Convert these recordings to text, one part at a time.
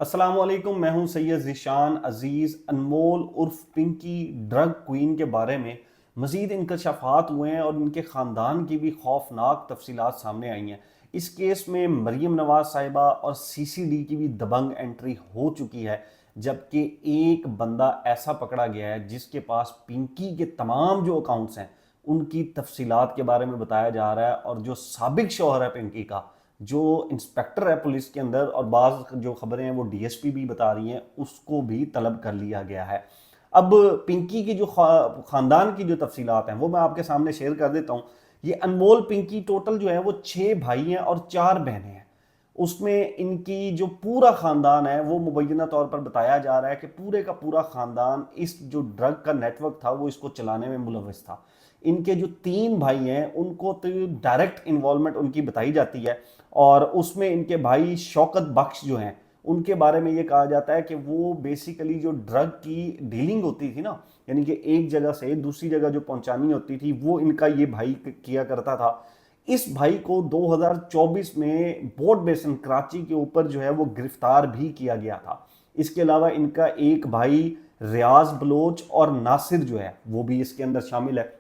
अस्सलाम वालेकुम। मैं हूं सैयद ज़ीशान अजीज़। अनमोल उर्फ पिंकी ड्रग क्वीन के बारे में मज़ीद इंकशाफात हुए हैं और इनके ख़ानदान की भी खौफनाक तफसीलात सामने आई हैं। इस केस में मरीम नवाज़ साहिबा और CCD की भी दबंग एंट्री हो चुकी है, जबकि एक बंदा ऐसा पकड़ा गया है जिसके पास पिंकी के तमाम जो अकाउंट्स हैं उनकी तफसीलात के बारे में बताया जा रहा है। और जो साबिक शौहर है पिंकी का, जो इंस्पेक्टर है पुलिस के अंदर, और बाज़ जो खबरें हैं वो DSP भी बता रही हैं, उसको भी तलब कर लिया गया है। अब पिंकी की जो ख़ानदान की जो तफसीलात हैं वो मैं आपके सामने शेयर कर देता हूँ। ये अनमोल पिंकी टोटल जो है वो 6 भाई हैं और 4 बहनें हैं। उसमें इनकी जो पूरा ख़ानदान है वो मुबैना तौर पर बताया जा रहा है कि पूरे का पूरा ख़ानदान इस जो ड्रग का नेटवर्क था वो इसको चलाने में मुलव्वस था। इनके जो 3 भाई हैं उनको तो डायरेक्ट इन्वॉल्वमेंट उनकी बताई जाती है, और उसमें इनके भाई शौकत बख्श जो हैं उनके बारे में ये कहा जाता है कि वो बेसिकली जो ड्रग की डीलिंग होती थी ना, यानी कि एक जगह से दूसरी जगह जो पहुंचानी होती थी, वो इनका ये भाई किया करता था। इस भाई को 2024 में बोर्ड बेसन कराची के ऊपर जो है वो गिरफ्तार भी किया गया था। इसके अलावा इनका एक भाई रियाज बलोच और नासिर जो है वो भी इसके अंदर शामिल है।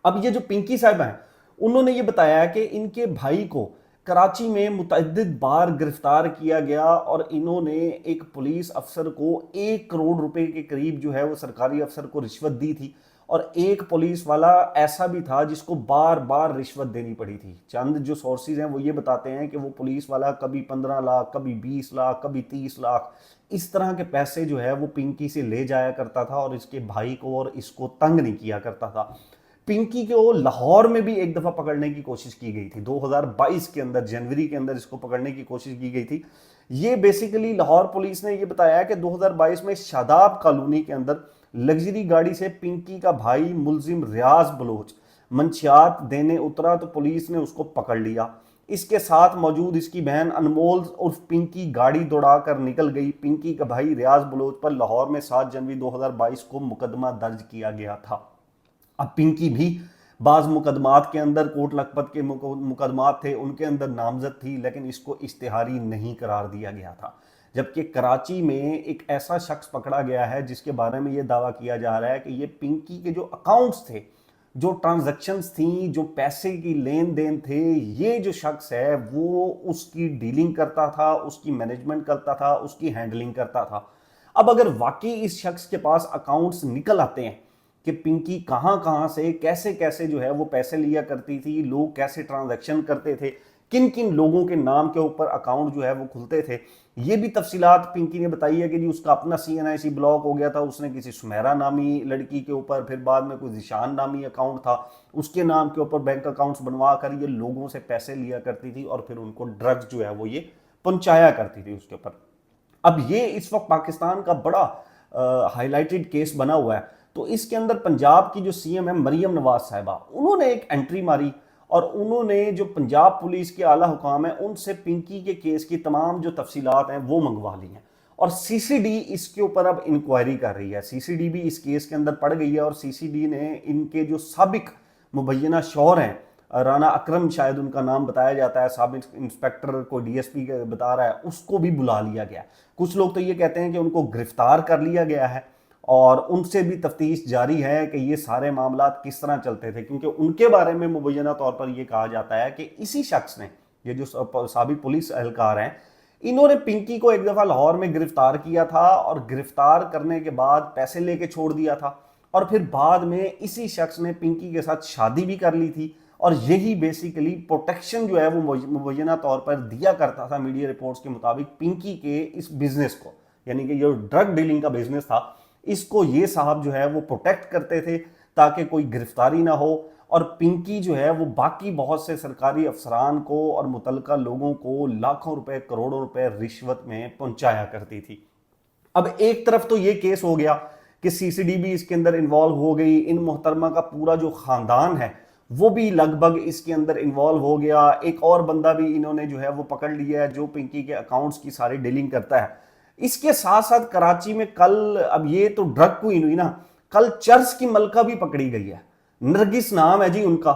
अब ये जो पिंकी साहब हैं उन्होंने ये बताया कि इनके भाई को कराची में मुतअद्दिद बार गिरफ्तार किया गया और इन्होंने एक पुलिस अफसर को 1 करोड़ रुपए के करीब जो है वो सरकारी अफसर को रिश्वत दी थी। और एक पुलिस वाला ऐसा भी था जिसको बार बार रिश्वत देनी पड़ी थी। चंद जो सोर्सेज हैं वो ये बताते हैं कि वो पुलिस वाला कभी 15 लाख, कभी 20 लाख, कभी 30 लाख, इस तरह के पैसे जो है वो पिंकी से ले जाया करता था और इसके भाई को और इसको तंग नहीं किया करता था। पिंकी को लाहौर में भी एक दफ़ा पकड़ने की कोशिश की गई थी। 2022 के अंदर, जनवरी के अंदर इसको पकड़ने की कोशिश की गई थी। ये बेसिकली लाहौर पुलिस ने ये बताया कि 2022 में शादाब कॉलोनी के अंदर लग्जरी गाड़ी से पिंकी का भाई मुलजिम रियाज बलोच मंशियात देने उतरा तो पुलिस ने उसको पकड़ लिया। इसके साथ मौजूद इसकी बहन अनमोल उर्फ पिंकी गाड़ी दौड़ा कर निकल गई। पिंकी का भाई रियाज बलोच पर लाहौर में 7 जनवरी 2022 को मुकदमा दर्ज किया गया था। अब पिंकी भी बाज़ मुकदमात के अंदर, कोट लखपत के मुकदमात थे उनके अंदर नामजद थी, लेकिन इसको इश्तिहारी नहीं करार दिया गया था। जबकि कराची में एक ऐसा शख्स पकड़ा गया है जिसके बारे में ये दावा किया जा रहा है कि ये पिंकी के जो अकाउंट्स थे, जो ट्रांजैक्शंस थी, जो पैसे की लेन देन थे, ये जो शख्स है वो उसकी डीलिंग करता था, उसकी मैनेजमेंट करता था, उसकी हैंडलिंग करता था। अब अगर वाकई इस शख्स के पास अकाउंट्स निकल आते हैं कि पिंकी कहाँ कहाँ से कैसे कैसे जो है वो पैसे लिया करती थी, लोग कैसे ट्रांजैक्शन करते थे, किन किन लोगों के नाम के ऊपर अकाउंट जो है वो खुलते थे, ये भी तफसीलात पिंकी ने बताई है कि जी उसका अपना CNIC ब्लॉक हो गया था, उसने किसी सुमेरा नामी लड़की के ऊपर, फिर बाद में कोई ज़ीशान नामी अकाउंट था, उसके नाम के ऊपर बैंक अकाउंट्स बनवा कर ये लोगों से पैसे लिया करती थी और फिर उनको ड्रग्स जो है वो ये पहुंचाया करती थी उसके ऊपर। अब ये इस वक्त पाकिस्तान का बड़ा हाईलाइटेड केस बना हुआ है। तो इसके अंदर पंजाब की जो CM है मरीम नवाज साहिबा, उन्होंने एक एंट्री मारी और उन्होंने जो पंजाब पुलिस के आला हुकाम है उनसे पिंकी के केस की तमाम जो तफसीलात हैं वो मंगवा ली हैं। और CCD इसके ऊपर अब इंक्वायरी कर रही है। CCD भी इस केस के अंदर पड़ गई है और CCD ने इनके जो साबिक मुबैना शौहर हैं, राना अकरम शायद उनका नाम बताया जाता है, साबिक इंस्पेक्टर को DSP बता रहा है, उसको भी बुला लिया गया। कुछ लोग तो ये कहते हैं कि उनको गिरफ्तार कर लिया गया है और उनसे भी तफ्तीश जारी है कि ये सारे मामला किस तरह चलते थे, क्योंकि उनके बारे में मुबैना तौर पर यह कहा जाता है कि इसी शख्स ने, ये जो साबिक पुलिस एहलकार हैं, इन्होंने पिंकी को एक दफ़ा लाहौर में गिरफ्तार किया था और गिरफ्तार करने के बाद पैसे लेके छोड़ दिया था और फिर बाद में इसी शख्स ने पिंकी के साथ शादी भी कर ली थी। और यही बेसिकली प्रोटेक्शन जो है वो मुबैना तौर पर दिया करता था मीडिया रिपोर्ट्स के मुताबिक पिंकी के इस बिजनेस को, यानी कि जो ड्रग डीलिंग का बिजनेस था इसको ये साहब जो है वो प्रोटेक्ट करते थे ताकि कोई गिरफ्तारी ना हो। और पिंकी जो है वो बाकी बहुत से सरकारी अफसरान को और मुतलका लोगों को लाखों रुपए, करोड़ों रुपए रिश्वत में पहुंचाया करती थी। अब एक तरफ तो ये केस हो गया कि CCD भी इसके अंदर इन्वॉल्व हो गई, इन मोहतरमा का पूरा जो खानदान है वो भी लगभग इसके अंदर इन्वॉल्व हो गया। एक और बंदा भी इन्होंने जो है वो पकड़ लिया है जो पिंकी के अकाउंट्स की सारी डीलिंग करता है। इसके साथ साथ कराची में कल, अब ये तो ड्रग क्वीन हुई ना, कल चर्च की मलका भी पकड़ी गई है। नरगिस नाम है जी उनका,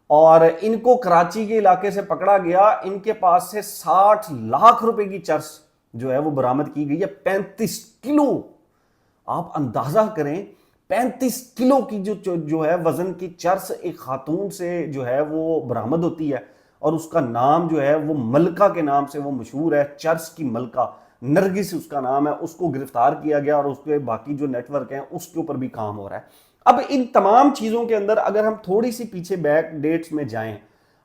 और इनको कराची के इलाके से पकड़ा गया। इनके पास से 60 लाख रुपए की चर्च जो है वो बरामद की गई है। 35 किलो, आप अंदाजा करें 35 किलो की जो है वजन की चर्स एक खातून से जो है वो बरामद होती है, और उसका नाम जो है वो मलका के नाम से वो मशहूर है, चर्स की मलका, नरगिस उसका नाम है। उसको गिरफ्तार किया गया और उसके बाकी जो नेटवर्क हैं उसके ऊपर भी काम हो रहा है। अब इन तमाम चीज़ों के अंदर अगर हम थोड़ी सी पीछे बैक डेट्स में जाएं,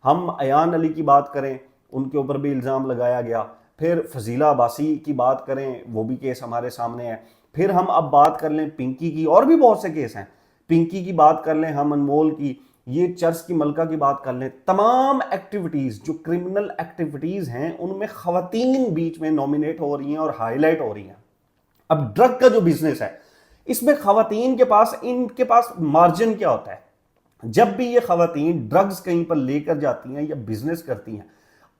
हम अयान अली की बात करें, उनके ऊपर भी इल्ज़ाम लगाया गया। फिर फजीला अब्बासी की बात करें, वो भी केस हमारे सामने है। फिर हम अब बात कर लें पिंकी की, और भी बहुत से केस हैं। पिंकी की बात कर लें हम, अनमोल की, ये चर्च की मलका की बात कर लें। तमाम एक्टिविटीज़ जो क्रिमिनल एक्टिविटीज़ हैं उनमें ख़वातीन बीच में नॉमिनेट हो रही हैं और हाईलाइट हो रही हैं। अब ड्रग का जो बिजनेस है, इसमें ख़वातीन के पास, इनके पास मार्जिन क्या होता है? जब भी ये ख़वातीन ड्रग्स कहीं पर लेकर जाती हैं या बिजनेस करती हैं,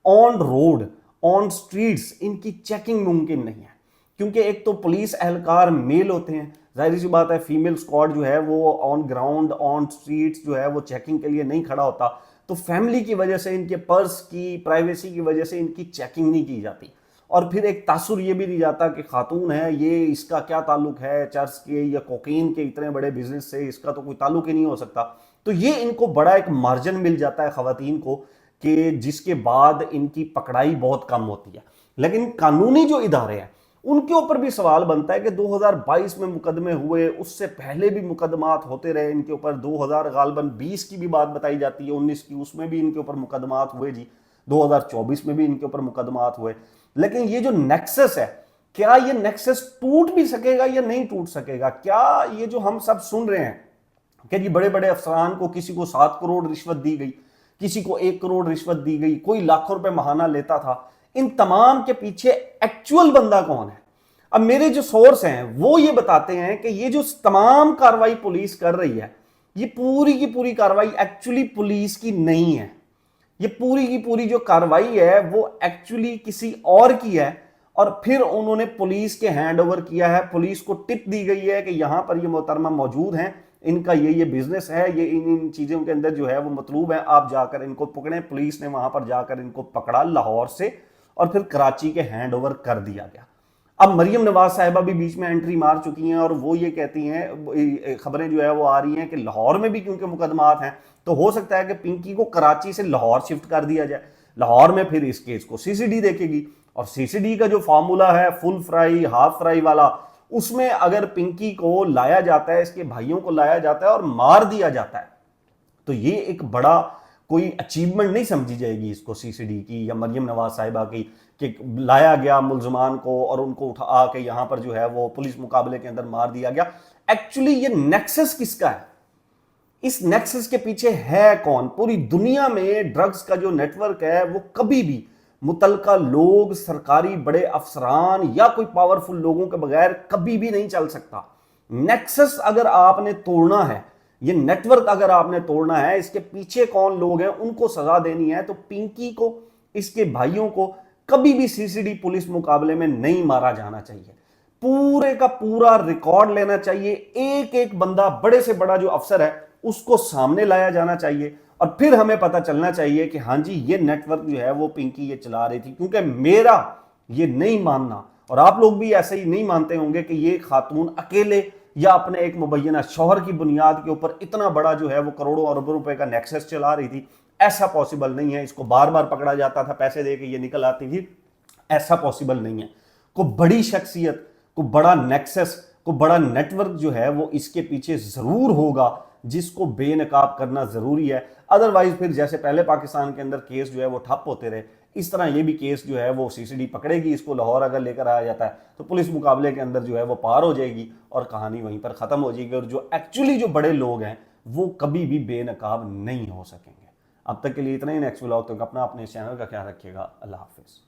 ऑन रोड, ऑन स्ट्रीट्स इनकी चेकिंग मुमकिन नहीं है, क्योंकि एक तो पुलिस एहलकार मेल होते हैं, जाहिर सी बात है फीमेल स्क्वाड जो है वो ऑन ग्राउंड, ऑन स्ट्रीट्स जो है वो चेकिंग के लिए नहीं खड़ा होता। तो फैमिली की वजह से, इनके पर्स की प्राइवेसी की वजह से इनकी चेकिंग नहीं की जाती। और फिर एक तासुर ये भी नहीं जाता कि खातून है, ये इसका क्या ताल्लुक है चर्च के या कोकीन के इतने बड़े बिजनेस से, इसका तो कोई ताल्लुक ही नहीं हो सकता। तो ये इनको बड़ा एक मार्जिन मिल जाता है खवातीन को, कि जिसके बाद इनकी पकड़ाई बहुत कम होती है। लेकिन कानूनी जो इदारे हैं उनके ऊपर भी सवाल बनता है कि 2022 में मुकदमे हुए, उससे पहले भी मुकदमात होते रहे इनके ऊपर। 2020 की भी बात बताई जाती है, 19 की, उसमें भी इनके ऊपर मुकदमात हुए जी। 2024 में भी इनके ऊपर मुकदमात हुए। लेकिन ये जो नेक्सस है, क्या ये नेक्सस टूट भी सकेगा या नहीं टूट सकेगा? क्या ये जो हम सब सुन रहे हैं कि जी बड़े बड़े अफसरान को, किसी को 7 करोड़ रिश्वत दी गई, किसी को 1 करोड़ रिश्वत दी गई, कोई लाखों रुपए महाना लेता था, इन तमाम के पीछे एक्चुअल बंदा कौन है? अब मेरे जो सोर्स हैं वो ये बताते हैं कि ये जो तमाम कार्रवाई पुलिस कर रही है, ये पूरी की पूरी कार्रवाई एक्चुअली पुलिस की नहीं है। ये पूरी की पूरी जो कार्रवाई है वो एक्चुअली किसी और की है, और फिर उन्होंने पुलिस के हैंड ओवर किया है। पुलिस को टिप दी गई है कि यहां पर ये मोहतरमा मौजूद हैं, इनका ये बिजनेस है, ये इन चीज़ों के अंदर जो है वो मतलूब है, आप जाकर इनको पकड़ें। पुलिस ने वहां पर जाकर इनको पकड़ा लाहौर से, और फिर कराची के हैंड ओवर कर दिया गया। अब मरियम नवाज साहिबा भी बीच में एंट्री मार चुकी हैं, और वो ये कहती हैं, खबरें जो है वो आ रही हैं कि लाहौर में भी क्योंकि मुकदमात हैं, तो हो सकता है कि पिंकी को कराची से लाहौर शिफ्ट कर दिया जाए। लाहौर में फिर इस केस को सीसीडी देखेगी, और सीसीडी का जो फार्मूला है फुल फ्राई हाफ फ्राई वाला, उसमें अगर पिंकी को लाया जाता है, इसके भाइयों को लाया जाता है और मार दिया जाता है, तो ये एक बड़ा कोई अचीवमेंट नहीं समझी जाएगी इसको सीसीडी की या मरियम नवाज साहिबा की, कि लाया गया मुल्जमान को और उनको उठा के यहां पर जो है वो पुलिस मुकाबले के अंदर मार दिया गया। एक्चुअली ये नेक्सस किसका है? इस नेक्सस के पीछे है कौन? पूरी दुनिया में ड्रग्स का जो नेटवर्क है वो कभी भी मुतलका लोग, सरकारी बड़े अफसरान या कोई पावरफुल लोगों के बगैर कभी भी नहीं चल सकता। नेक्सस अगर आपने तोड़ना है, ये नेटवर्क अगर आपने तोड़ना है, इसके पीछे कौन लोग हैं उनको सजा देनी है, तो पिंकी को, इसके भाइयों को कभी भी सीसीडी पुलिस मुकाबले में नहीं मारा जाना चाहिए। पूरे का पूरा रिकॉर्ड लेना चाहिए, एक एक बंदा, बड़े से बड़ा जो अफसर है उसको सामने लाया जाना चाहिए, और फिर हमें पता चलना चाहिए कि हाँ जी ये नेटवर्क जो है वो पिंकी ये चला रही थी। क्योंकि मेरा ये नहीं मानना, और आप लोग भी ऐसे ही नहीं मानते होंगे, कि ये खातून अकेले या अपने एक मुबैना शौहर की बुनियाद के ऊपर इतना बड़ा जो है वो करोड़ों अरबों रुपए का नेक्सस चला रही थी। ऐसा पॉसिबल नहीं है। इसको बार बार पकड़ा जाता था, पैसे दे के ये निकल आती थी, ऐसा पॉसिबल नहीं है। को बड़ी शख्सियत, को बड़ा नेक्सस, को बड़ा नेटवर्क जो है वो इसके पीछे जरूर होगा, जिसको बेनकाब करना जरूरी है। अदरवाइज फिर जैसे पहले पाकिस्तान के अंदर केस जो है वो ठप होते रहे, इस तरह ये भी केस जो है वो सीसीडी पकड़ेगी, इसको लाहौर अगर लेकर आया जाता है तो पुलिस मुकाबले के अंदर जो है वो पार हो जाएगी और कहानी वहीं पर ख़त्म हो जाएगी, और जो एक्चुअली जो बड़े लोग हैं वो कभी भी बेनकाब नहीं हो सकेंगे। अब तक के लिए इतना ही। नेक्स्ट व्लॉग तक अपने इस चैनल का ख्याल रखिएगा। अल्लाह हाफिज़।